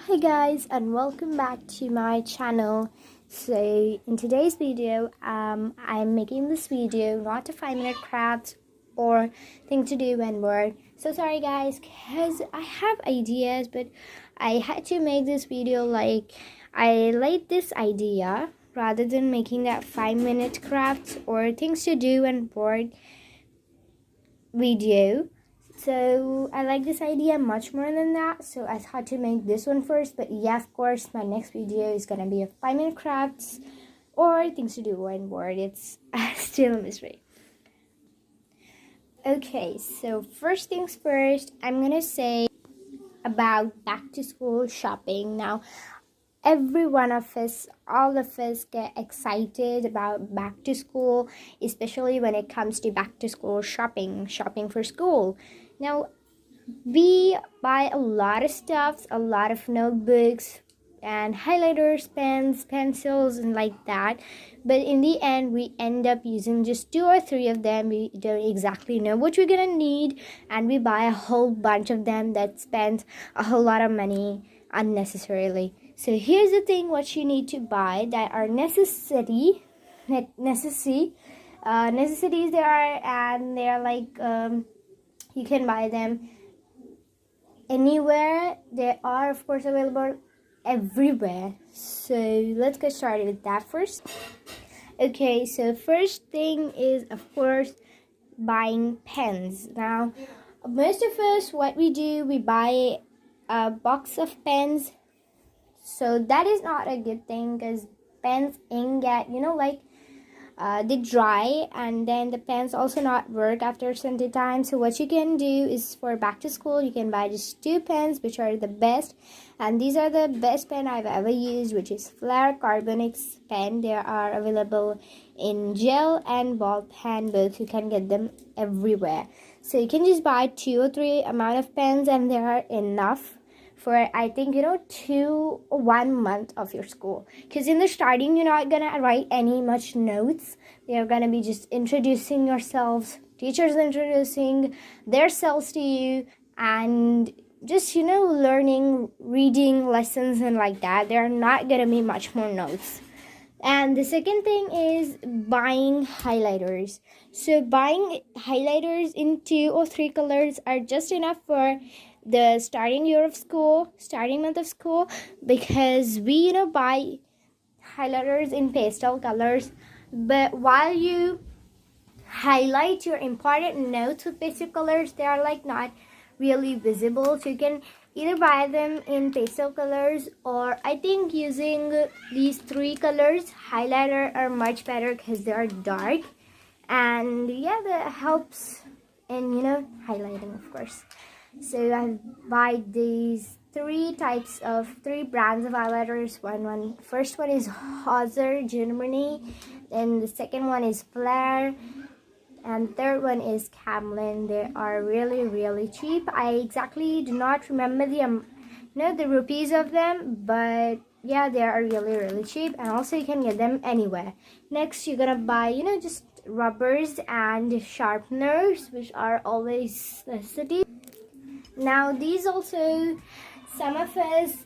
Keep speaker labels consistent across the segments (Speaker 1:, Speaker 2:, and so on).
Speaker 1: Hi guys, and welcome back to my channel. So in today's video I'm making this video not a 5-minute craft or thing to do when bored. So sorry guys, because I have ideas, but I had to make this video like I like this idea rather than making that 5-minute craft or things to do when bored video. So I like this idea much more than that, so I thought to make this one first. But yeah, of course, my next video is gonna be a 5-minute crafts or things to do when bored. It's still a mystery. Okay, so first things first, I'm gonna say about back to school shopping. Now every one of us, all of us get excited about back to school, especially when it comes to back to school shopping for school. Now we buy a lot of stuff, a lot of notebooks and highlighters, pens, pencils, and like that, but in the end we end up using just 2 or 3 of them. We don't exactly know what we're gonna need, and we buy a whole bunch of them that spends a whole lot of money unnecessarily. So here's the thing, what you need to buy that are necessities they are, and they're like you can buy them anywhere. They are of course available everywhere. So let's get started with that first. Okay, so first thing is of course buying pens. Now most of us, what we do, we buy a box of pens. So that is not a good thing, because pens ink get, they dry, and then the pens also not work after a certain time. So what you can do is, for back to school, you can buy just 2 pens which are the best, and these are the best pen I've ever used, which is Flare Carbonix pen. They are available in gel and ball pen both. You can get them everywhere. So you can just buy 2 or 3 amount of pens, and they are enough for, I think, 1 month of your school. Because in the starting, you're not gonna write any much notes. They're gonna be just introducing yourselves, teachers introducing their selves to you, and just learning reading lessons and like that. There are not gonna be much more notes. And the second thing is buying highlighters. So buying highlighters in 2 or 3 colors are just enough for the starting month of school, because we buy highlighters in pastel colors. But while you highlight your important notes with pastel colors, they are like not really visible. So you can either buy them in pastel colors, or I think using these 3 colors highlighter are much better because they are dark, and yeah, that helps in highlighting, of course. So I buy these 3 brands of highlighters. First one is Hauser Germany, then the second one is Flare, and third one is Camlin. They are really cheap. I exactly do not remember the rupees of them, but yeah, they are really cheap, and also you can get them anywhere. Next, you're gonna buy just rubbers and sharpeners, which are always necessity. Now these also, some of us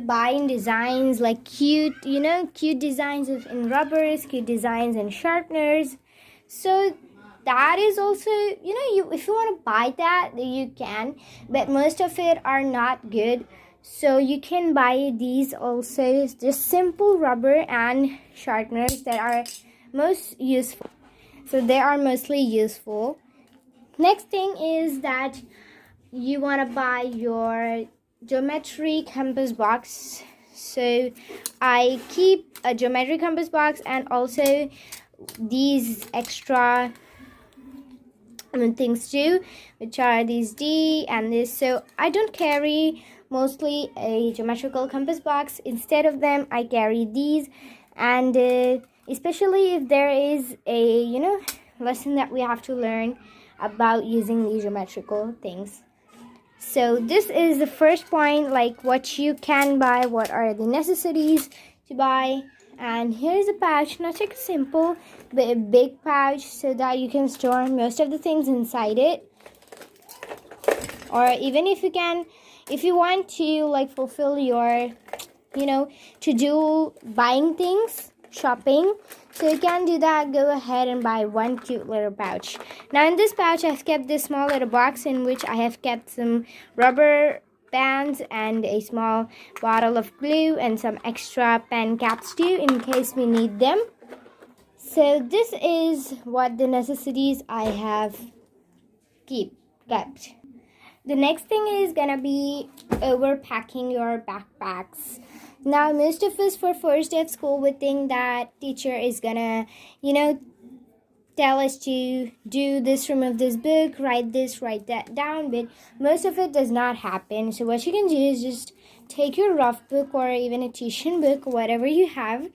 Speaker 1: buy in designs like cute designs in rubbers, cute designs in sharpeners. So that is also, if you want to buy that, you can, but most of it are not good. So you can buy these also, just simple rubber and sharpeners that are most useful. So they are mostly useful. Next thing is that you want to buy your geometry compass box. So I keep a geometry compass box, and also these extra things too, which are these D and this. So I don't carry mostly a geometrical compass box. Instead of them, I carry these, and especially if there is a lesson that we have to learn about using these geometrical things. So this is the first point, like what you can buy, what are the necessities to buy. And here's a pouch, not like a simple but a big pouch, so that you can store most of the things inside it. Or even if you can if you want to like fulfill your, to do buying things, shopping, so you can do that. Go ahead and buy one cute little pouch. Now in this pouch I've kept this small little box in which I have kept some rubber bands and a small bottle of glue and some extra pen caps too in case we need them. So this is what the necessities I have kept. The next thing is gonna be overpacking your backpacks. Now most of us for first day of school would think that teacher is gonna, tell us to do this, remove this book, write this, write that down, but most of it does not happen. So what you can do is just take your rough book or even a tuition book, whatever you have.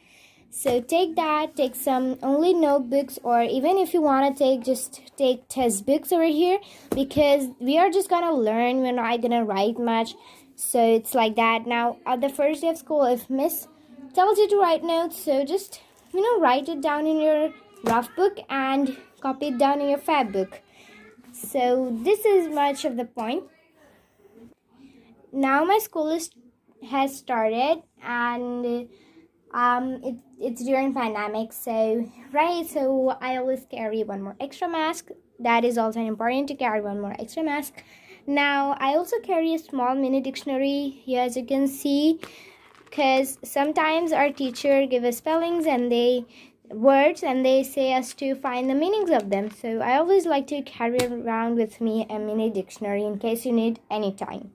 Speaker 1: So take that, take some only notebooks, or even if you want to just take test books over here, because we are just gonna learn, we're not gonna write much. So it's like that. Now at the first day of school, if miss tells you to write notes, so just write it down in your rough book and copy it down in your fab book. So this is much of the point. Now my school has started, and it's during pandemic, so I always carry one more extra mask. That is also important to carry one more extra mask. Now I also carry a small mini dictionary here, as you can see, because sometimes our teacher give us spellings and words and they say us to find the meanings of them. So I always like to carry around with me a mini dictionary in case you need anytime.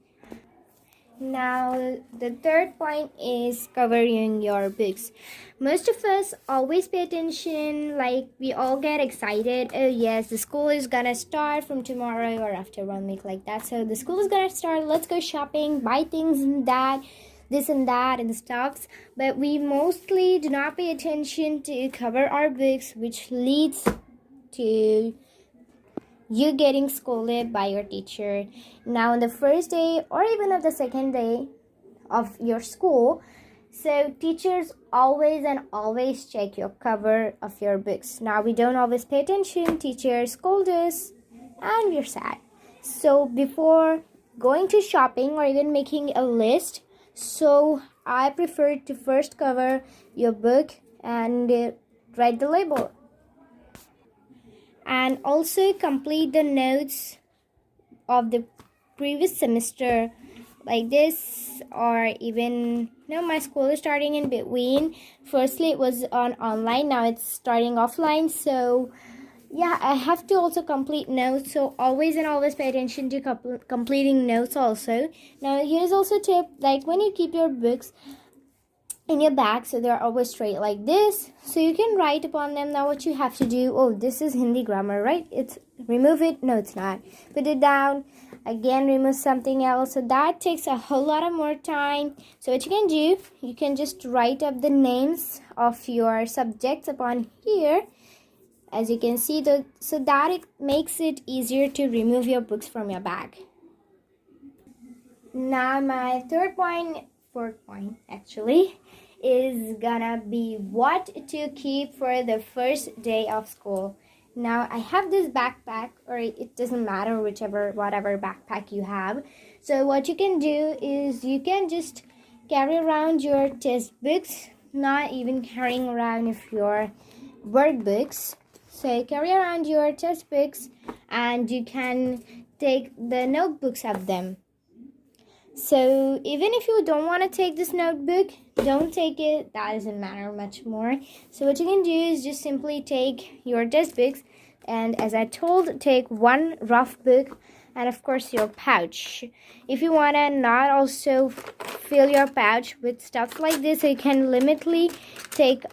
Speaker 1: Now the third point is covering your books. Most of us always pay attention, like we all get excited. Oh yes, the school is gonna start from tomorrow or after 1 week, like that. So the school is gonna start, let's go shopping, buy things and that, this and that and stuffs. But we mostly do not pay attention to cover our books, which leads to you getting scolded by your teacher. Now on the first day or even on the second day of your school, so teachers always check your cover of your books. Now we don't always pay attention, teachers scold us and we're sad. So before going to shopping or even making a list, so I prefer to first cover your book and write the label. And also complete the notes of the previous semester, like this, or even my school is starting in between. Firstly it was on online, now it's starting offline, so yeah, I have to also complete notes. So always pay attention to completing notes also. Now here's also a tip, like when you keep your books in your bag, so they're always straight like this, so you can write upon them. Now what you have to do, oh, this is Hindi grammar, right? It's remove it, no it's not, put it down again, remove something else, so that takes a whole lot of more time. So what you can do, you can just write up the names of your subjects upon here, as you can see, so that it makes it easier to remove your books from your bag. Now my fourth point actually is gonna be what to keep for the first day of school. Now I have this backpack, or it doesn't matter, whatever backpack you have. So what you can do is you can just carry around your test books, not even carrying around if your workbooks. So carry around your test books and you can take the notebooks of them. So even if you don't want to take this notebook, don't take it. That doesn't matter much more. So what you can do is just simply take your test books, and as I told, take one rough book and of course your pouch. If you want to not also fill your pouch with stuff like this, so you can limitly take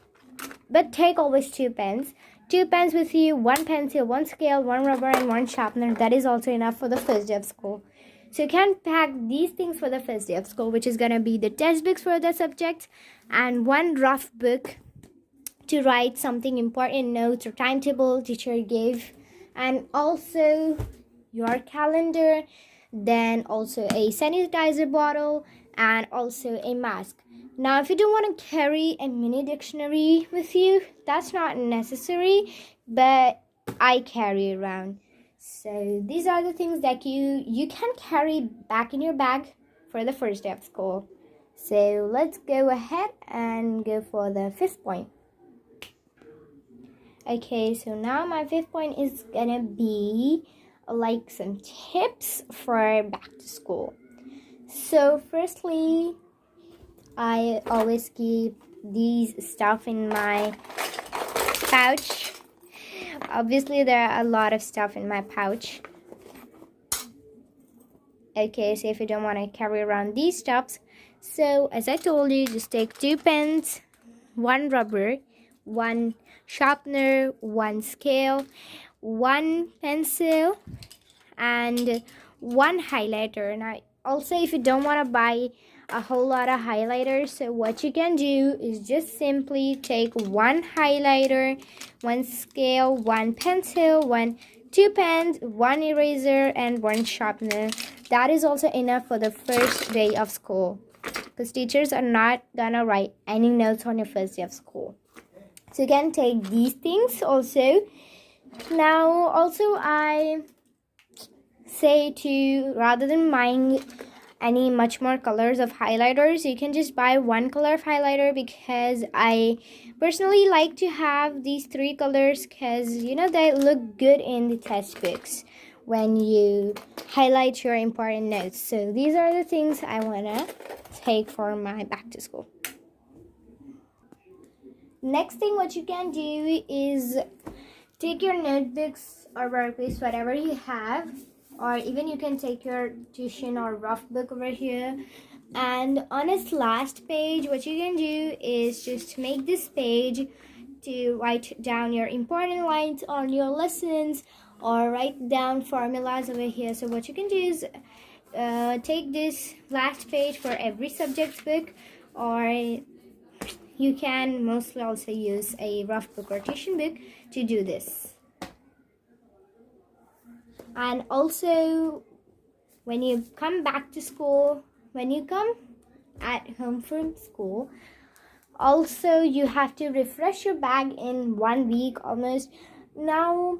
Speaker 1: always 2 pens. 2 pens with you, 1 pencil, 1 scale, 1 rubber and 1 sharpener. That is also enough for the first day of school. So you can pack these things for the first day of school, which is going to be the test books for the subjects and 1 rough book to write something important, notes or timetable teacher gave, and also your calendar, then also a sanitizer bottle and also a mask. Now if you don't want to carry a mini dictionary with you, that's not necessary, but I carry around. So these are the things that you can carry back in your bag for the first day of school. So let's go ahead and go for the fifth point. Okay, so now my fifth point is gonna be like some tips for back to school. So firstly, I always keep these stuff in my pouch. Obviously there are a lot of stuff in my pouch. Okay, so if you don't want to carry around these stuffs, so as I told you, just take 2 pens, 1 rubber, 1 sharpener, 1 scale, 1 pencil, and 1 highlighter. Now also, if you don't want to buy a whole lot of highlighters, so what you can do is just simply take 1 highlighter, 1 scale, 1 pencil, 2 pens, 1 eraser, and 1 sharpener. That is also enough for the first day of school, because teachers are not gonna write any notes on your first day of school. So you can take these things also. Now also I say to, rather than buying any much more colors of highlighters, you can just buy 1 color of highlighter, because I personally like to have these 3 colors, because you know they look good in the test books when you highlight your important notes. So these are the things I want to take for my back to school. Next thing what you can do is take your notebooks or workbooks, whatever you have, or even you can take your tuition or rough book over here, and on its last page what you can do is just make this page to write down your important lines on your lessons, or write down formulas over here. So what you can do is take this last page for every subject book, or you can mostly also use a rough book or tuition book to do this. And also, when you come back to school, when you come at home from school, also you have to refresh your bag in 1 week almost. Now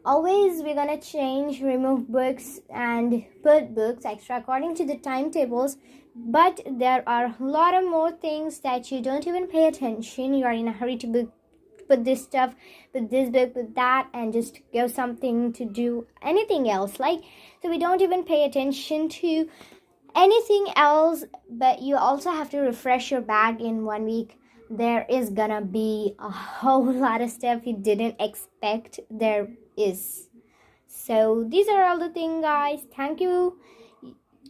Speaker 1: always we're gonna change, remove books and put books extra according to the timetables, but there are a lot of more things that you don't even pay attention. You are in a hurry to put this stuff, put this book, put that, and just go something to do anything else, like, so we don't even pay attention to anything else. But you also have to refresh your bag in 1 week. There is gonna be a whole lot of stuff you didn't expect there is. So these are all the things, guys. Thank you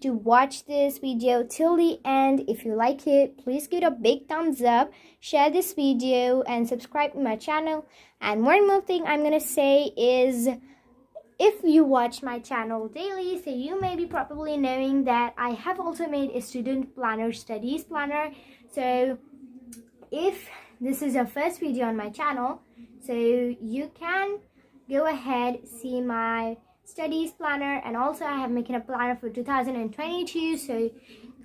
Speaker 1: to watch this video till the end. If you like it, please give it a big thumbs up, share this video, and subscribe to my channel. And one more thing I'm gonna say is, if you watch my channel daily, so you may be probably knowing that I have also made a student planner, studies planner. So if this is your first video on my channel, so you can go ahead, see my studies planner, and also I have making a planner for 2022. So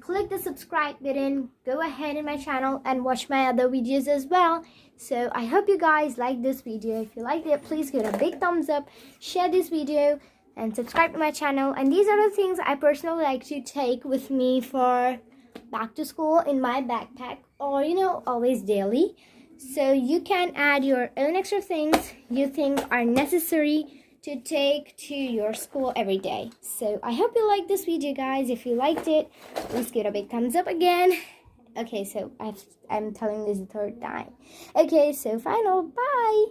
Speaker 1: click the subscribe button, go ahead in my channel and watch my other videos as well. So I hope you guys like this video. If you liked it, please give it a big thumbs up, share this video, and subscribe to my channel. And these are the things I personally like to take with me for back to school in my backpack, or you know, always daily. So you can add your own extra things you think are necessary to take to your school every day. So I hope you liked this video, guys. If you liked it, please give it a big thumbs up again. Okay, so I'm telling this the 3rd time. Okay, so final, bye.